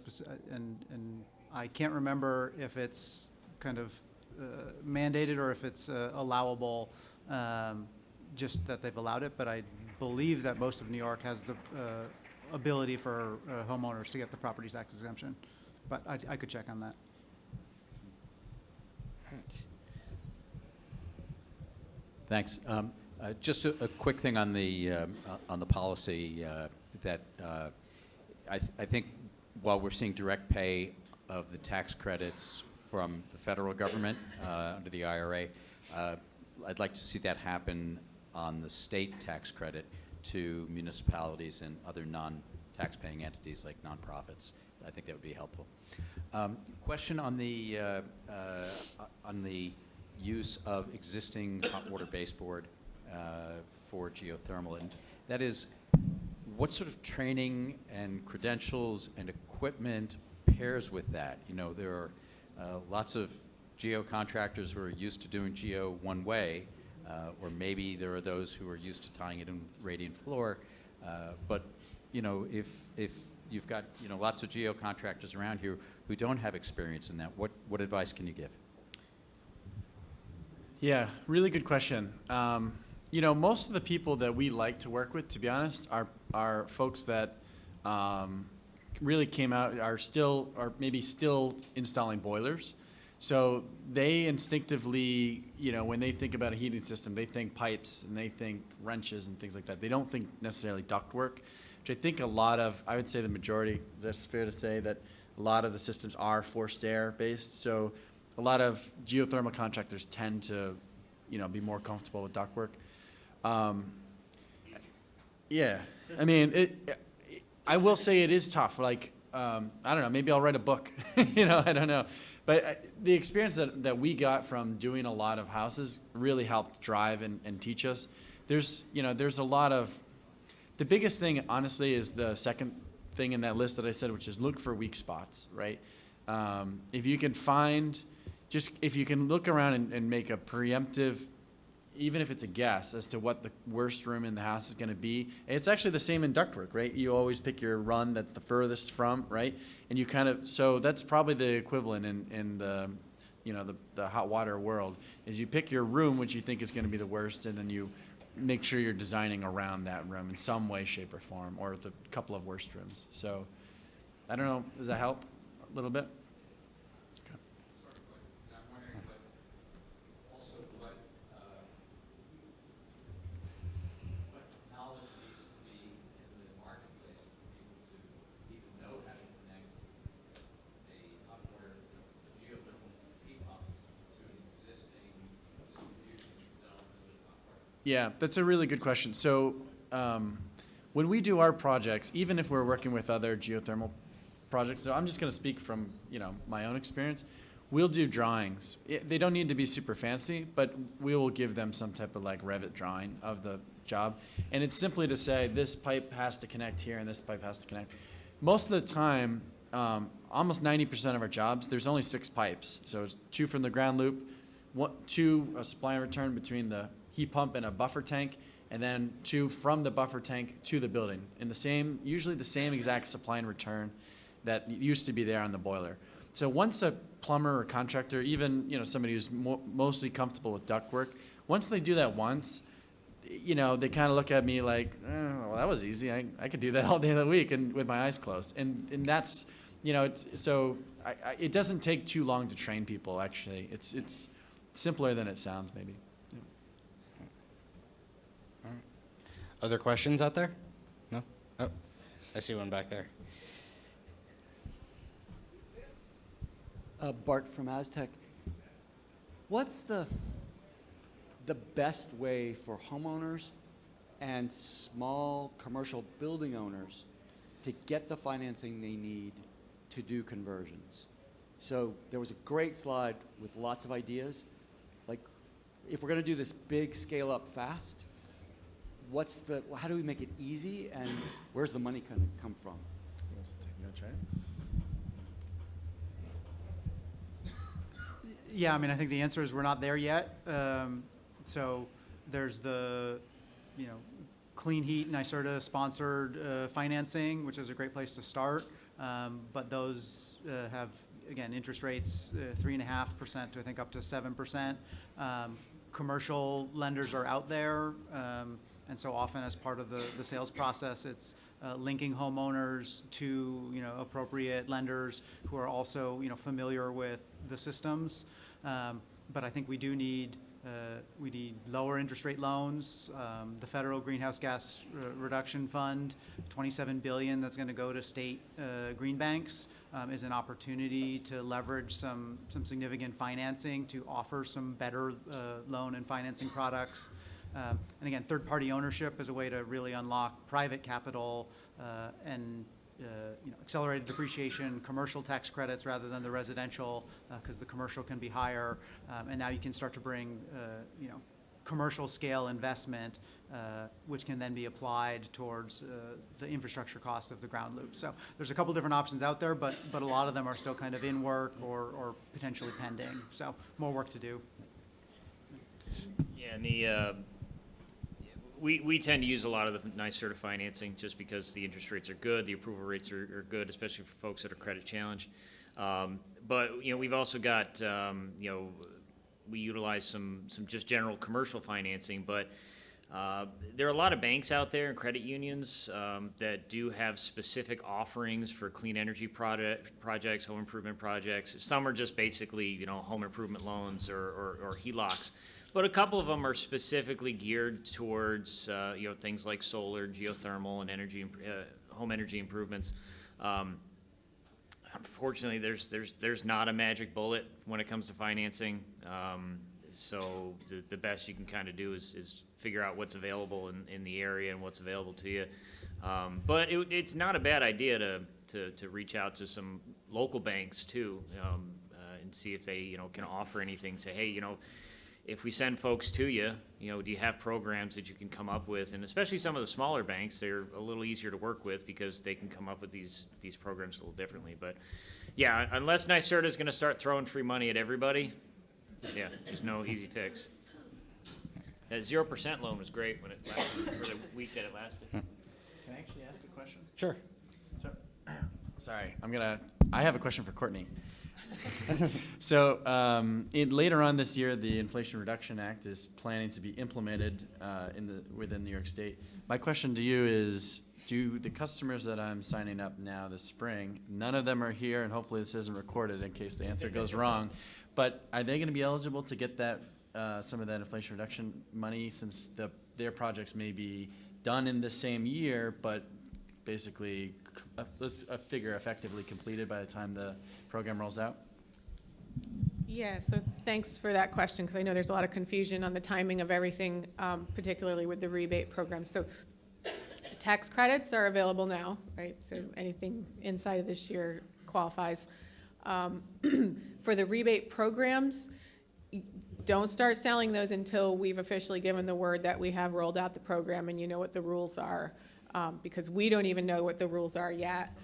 and I can't remember if it's kind of mandated or if it's allowable, just that they've allowed it, but I believe that most of New York has the ability for homeowners to get the property tax exemption, but I could check on that. Thanks. Just a quick thing on the policy that I think while we're seeing direct pay of the tax credits from the federal government under the IRA, I'd like to see that happen on the state tax credit to municipalities and other non-tax-paying entities like nonprofits. I think that would be helpful. Question on the use of existing hot water baseboard for geothermal, and that is, what sort of training and credentials and equipment pairs with that? There are lots of geo contractors who are used to doing geo one way, or maybe there are those who are used to tying it in with radiant floor. But if you've got lots of geo contractors around here who don't have experience in that, what advice can you give? Yeah, really good question. Most of the people that we like to work with, to be honest, are folks that really came out, are maybe still installing boilers. So they instinctively, when they think about a heating system, they think pipes and they think wrenches and things like that. They don't think necessarily ductwork, which I think I would say the majority, that's fair to say that a lot of the systems are forced air based. So a lot of geothermal contractors tend to, be more comfortable with ductwork. Yeah, I mean, I will say it is tough. Like, I don't know, maybe I'll write a book, I don't know. But the experience that we got from doing a lot of houses really helped drive and teach us. There's a lot of, the biggest thing, honestly, is the second thing in that list that I said, which is look for weak spots, right? If you can find, just if you can look around and make a preemptive, even if it's a guess as to what the worst room in the house is going to be. And it's actually the same in ductwork, right? You always pick your run that's the furthest from, right? And you kind of, so that's probably the equivalent in the, you know, the hot water world, is you pick your room, which you think is going to be the worst, and then you make sure you're designing around that room in some way, shape, or form, or the couple of worst rooms. So I don't know, does that help a little bit? Yeah, that's a really good question. So when we do our projects, even if we're working with other geothermal projects, so I'm just going to speak from, you know, my own experience, we'll do drawings. They don't need to be super fancy, but we will give them some type of like Revit drawing of the job. And it's simply to say this pipe has to connect here and this pipe has to connect. Most of the time, almost 90% of our jobs, there's only 6 pipes. So it's 2 from the ground loop, 2 a supply and return between the heat pump and a buffer tank, and then 2 from the buffer tank to the building in the same, usually the same exact supply and return that used to be there on the boiler. So once a plumber or contractor, even, you know, somebody who's mostly comfortable with ductwork, once they do that once, you know, they kind of look at me like, well, that was easy. I could do that all day of the week and with my eyes closed. And that's, you know, it's, so it doesn't take too long to train people, actually. It's simpler than it sounds, maybe. Other questions out there? No? Oh, I see one back there. Bart from Aztec. What's the best way for homeowners and small commercial building owners to get the financing they need to do conversions? So there was a great slide with lots of ideas. Like, if we're going to do this big scale up fast, how do we make it easy, and where's the money going to come from? Let's take a try. Yeah, I mean, I think the answer is we're not there yet. So there's the, you know, Clean Heat, NYSERDA sponsored financing, which is a great place to start. But those have, again, interest rates 3.5% to I think up to 7%. Commercial lenders are out there. And so often as part of the sales process, it's linking homeowners to, you know, appropriate lenders who are also, you know, familiar with the systems. But I think we do need lower interest rate loans. The federal greenhouse gas reduction fund, $27 billion that's going to go to state green banks, is an opportunity to leverage some significant financing to offer some better loan and financing products. And again, third-party ownership is a way to really unlock private capital and you know, accelerated depreciation, commercial tax credits rather than the residential, because the commercial can be higher. And now you can start to bring you know, commercial scale investment, which can then be applied towards the infrastructure costs of the ground loop. So there's a couple different options out there, but a lot of them are still kind of in work or potentially pending. So more work to do. Yeah, and the we tend to use a lot of the NYSERDA financing just because the interest rates are good, the approval rates are good, especially for folks that are credit challenged. But you know, we've also got you know, we utilize some just general commercial financing, but there are a lot of banks out there and credit unions that do have specific offerings for clean energy projects, home improvement projects. Some are just basically, you know, home improvement loans or HELOCs. But a couple of them are specifically geared towards you know, things like solar, geothermal, and energy, home energy improvements. Unfortunately, there's not a magic bullet when it comes to financing. So the best you can kind of do is figure out what's available in the area and what's available to you. But it's not a bad idea to reach out to some local banks too, and see if they, you know, can offer anything. Say, hey, you know, if we send folks to you, you know, do you have programs that you can come up with? And especially some of the smaller banks, they're a little easier to work with because they can come up with these programs a little differently. But yeah, unless NYSERDA is going to start throwing free money at everybody, yeah, there's no easy fix. That 0% loan was great when it lasted, for the week that it lasted. Can I actually ask a question? Sure. So, sorry, I have a question for Courtney. So later on this year, the Inflation Reduction Act is planning to be implemented within New York State. My question to you is, do the customers that I'm signing up now this spring, none of them are here, and hopefully this isn't recorded in case the answer goes wrong, but are they going to be eligible to get that some of that inflation reduction money, since their projects may be done in the same year, but basically a figure effectively completed by the time the program rolls out? Yeah, so thanks for that question, because I know there's a lot of confusion on the timing of everything, particularly with the rebate program. So tax credits are available now, right? So anything inside of this year qualifies. For the rebate programs, don't start selling those until we've officially given the word that we have rolled out the program and you know what the rules are, because we don't even know what the rules are yet.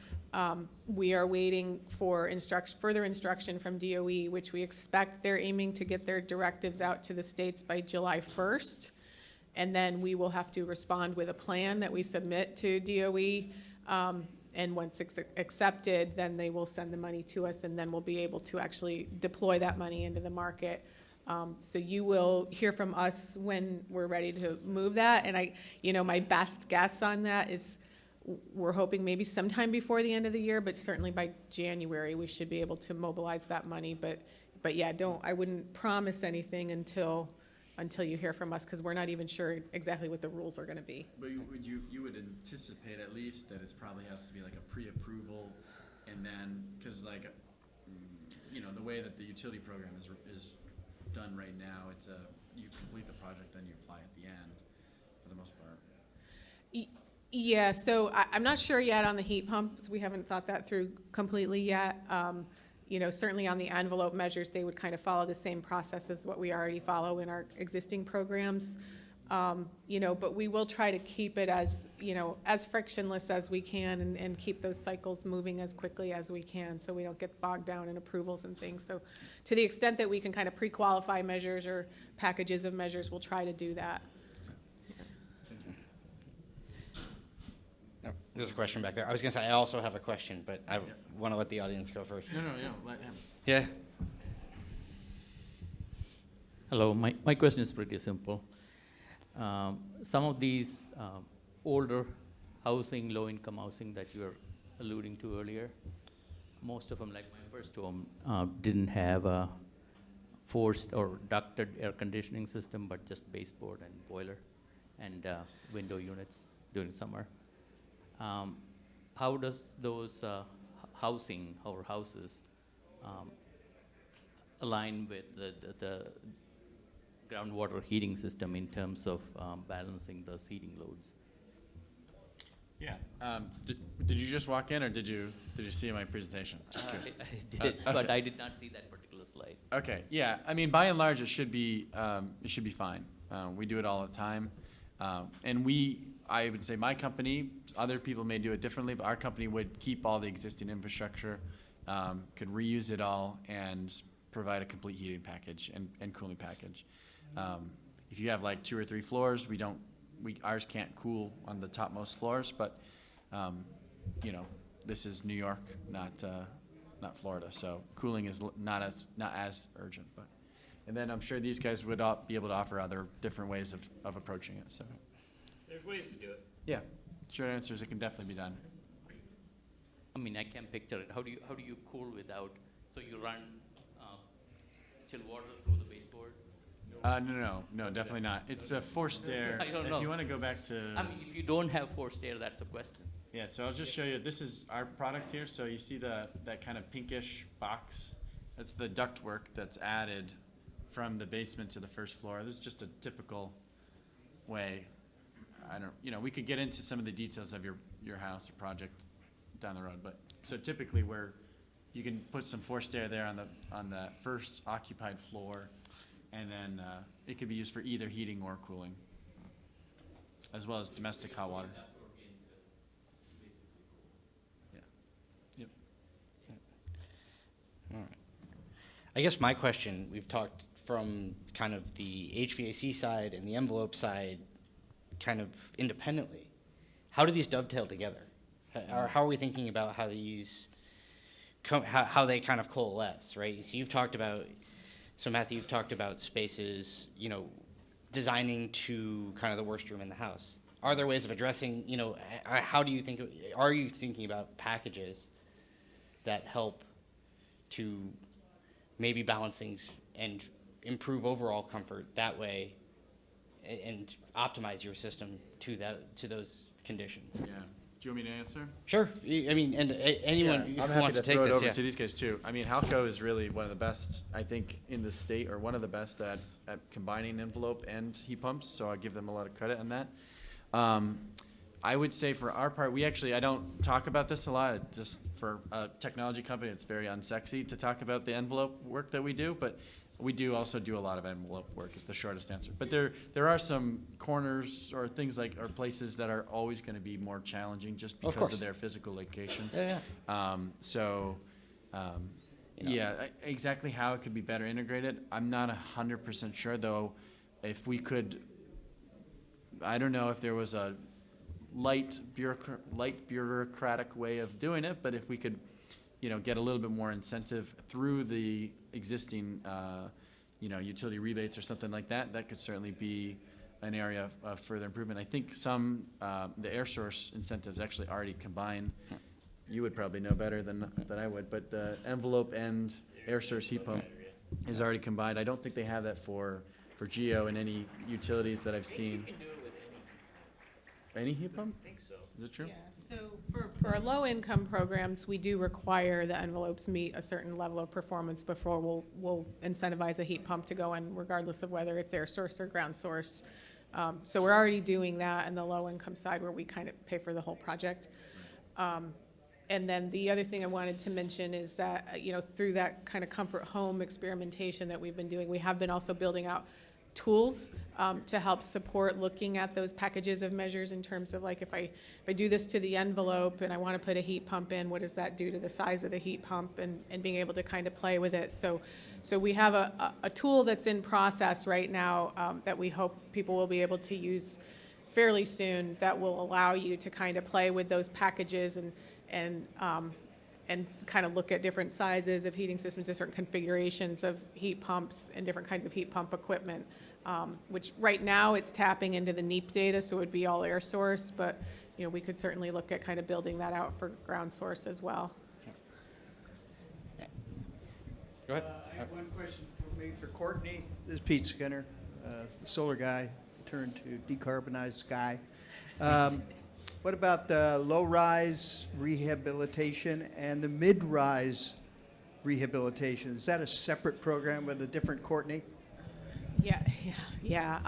We are waiting for further instruction from DOE, which we expect they're aiming to get their directives out to the states by July 1st. And then we will have to respond with a plan that we submit to DOE. And once it's accepted, then they will send the money to us, and then we'll be able to actually deploy that money into the market. So you will hear from us when we're ready to move that. And my best guess on that is we're hoping maybe sometime before the end of the year, but certainly by January we should be able to mobilize that money. But yeah, I wouldn't promise anything until you hear from us, because we're not even sure exactly what the rules are going to be. But you would anticipate at least that it probably has to be like a pre-approval, and then, because the way that the utility program is done right now, it's you complete the project, then you apply at the end for the most part. Yeah, so I'm not sure yet on the heat pumps. We haven't thought that through completely yet. Certainly on the envelope measures, they would kind of follow the same process as what we already follow in our existing programs. But we will try to keep it as frictionless as we can, and keep those cycles moving as quickly as we can, so we don't get bogged down in approvals and things. So to the extent that we can kind of pre-qualify measures or packages of measures, we'll try to do that. Oh, there's a question back there. I was going to say I also have a question, but I want to let the audience go first. No, let him. Yeah. Hello, my question is pretty simple. Some of these older housing, low-income housing that you were alluding to earlier, most of them, like my first home, didn't have a forced or ducted air conditioning system, but just baseboard and boiler and window units during summer. How does those housing or houses align with the groundwater heating system in terms of balancing those heating loads? Yeah. Did you just walk in, or did you see my presentation? Just curious. I did, but I did not see that particular slide. Okay. Yeah. I mean, by and large, it should be fine. We do it all the time, and I would say my company. Other people may do it differently, but our company would keep all the existing infrastructure, could reuse it all, and provide a complete heating package and cooling package. If you have like 2 or 3 floors, ours can't cool on the topmost floors, but this is New York, not Florida, so cooling is not as urgent. And then I'm sure these guys would be able to offer other different ways of approaching it. So There's ways to do it. yeah, short answer is it can definitely be done. I mean, I can picture it. How do you cool without? So you run chill water through the baseboard? No, definitely not. It's a forced air. I don't know. If you want to go back to. I mean, if you don't have forced air, that's a question. Yeah, so I'll just show you. This is our product here. So you see that kind of pinkish box. That's the ductwork that's added from the basement to the first floor. This is just a typical way. We could get into some of the details of your house or project down the road, but so typically where you can put some forced air there on the first occupied floor, and then it could be used for either heating or cooling, as well as domestic hot water. Yeah. Yep. All right. I guess my question, we've talked from kind of the HVAC side and the envelope side kind of independently. How do these dovetail together? Or how are we thinking about how these, how they kind of coalesce, right? So you've talked about, so Matthew, you've talked about spaces, you know, designing to kind of the worst room in the house. Are there ways of addressing, you know, how do you think, are you thinking about packages that help to maybe balance things and improve overall comfort that way and optimize your system to those conditions? Yeah. Do you want me to answer? Sure. I mean, and anyone Yeah, I'm who happy wants to to take throw it this, over yeah. to these guys too. I mean, Halco is really one of the best, I think, in the state, or one of the best at combining envelope and heat pumps. So I give them a lot of credit on that. I would say for our part, I don't talk about this a lot. Just for a technology company, it's very unsexy to talk about the envelope work that we do, but we do also do a lot of envelope work, is the shortest answer. But there are some corners or things like, or places that are always going to be more challenging just because of their physical location. Yeah. Exactly how it could be better integrated, I'm not 100% sure, though. If we could, I don't know if there was a light bureaucratic way of doing it, but if we could, you know, get a little bit more incentive through the existing, utility rebates or something like that, that could certainly be an area of further improvement. I think the air source incentives actually already combine. You would probably know better than I would, but the envelope and air source heat pump is already combined. I don't think they have that for GEO in any utilities that I've seen. Any heat pump? I think so. Is it true? Yeah, so for our low-income programs, we do require the envelopes meet a certain level of performance before we'll incentivize a heat pump to go in, regardless of whether it's air source or ground source. So we're already doing that in the low-income side, where we kind of pay for the whole project. And then the other thing I wanted to mention is that, through that kind of comfort home experimentation that we've been doing, we have been also building out tools to help support looking at those packages of measures in terms of, like, if I do this to the envelope and I want to put a heat pump in, what does that do to the size of the heat pump, and being able to kind of play with it. So we have a tool that's in process right now that we hope people will be able to use fairly soon, that will allow you to kind of play with those packages and kind of look at different sizes of heating systems, different configurations of heat pumps, and different kinds of heat pump equipment, which right now it's tapping into the NEEP data, so it would be all air source, but we could certainly look at kind of building that out for ground source as well. Go ahead. I have one question for Courtney. This is Pete Skinner, solar guy, turned to decarbonized guy. What about the low-rise rehabilitation and the mid-rise rehabilitation? Is that a separate program with a different Courtney? Yeah.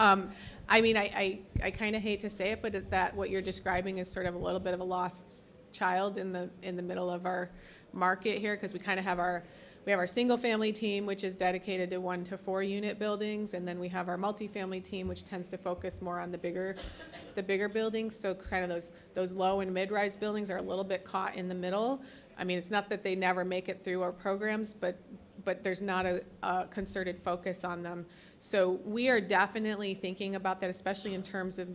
I mean, I kind of hate to say it, but that what you're describing is sort of a little bit of a lost child in the middle of our market here, because we kind of have our single-family team, which is dedicated to 1 to 4 unit buildings, and then we have our multifamily team, which tends to focus more on the bigger buildings. So kind of those low and mid-rise buildings are a little bit caught in the middle. I mean, it's not that they never make it through our programs, but there's not a concerted focus on them. So we are definitely thinking about that, especially in terms of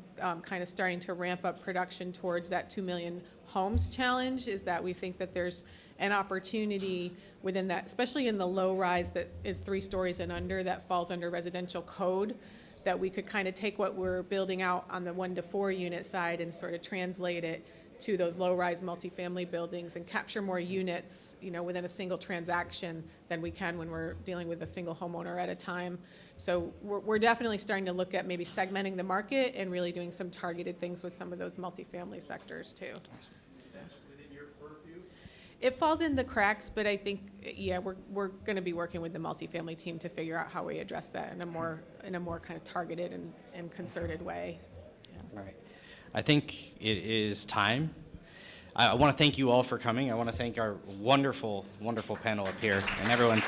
kind of starting to ramp up production towards that 2 million homes challenge, is that we think that there's an opportunity within that, especially in the low rise that is 3 stories and under, that falls under residential code, that we could kind of take what we're building out on the 1 to 4 unit side and sort of translate it to those low rise multifamily buildings and capture more units, within a single transaction than we can when we're dealing with a single homeowner at a time. So we're definitely starting to look at maybe segmenting the market and really doing some targeted things with some of those multifamily sectors too. It falls in the cracks, but I think, we're going to be working with the multifamily team to figure out how we address that in a more kind of targeted and concerted way. Yeah. All right. I think it is time. I want to thank you all for coming. I want to thank our wonderful, wonderful panel up here, and everyone.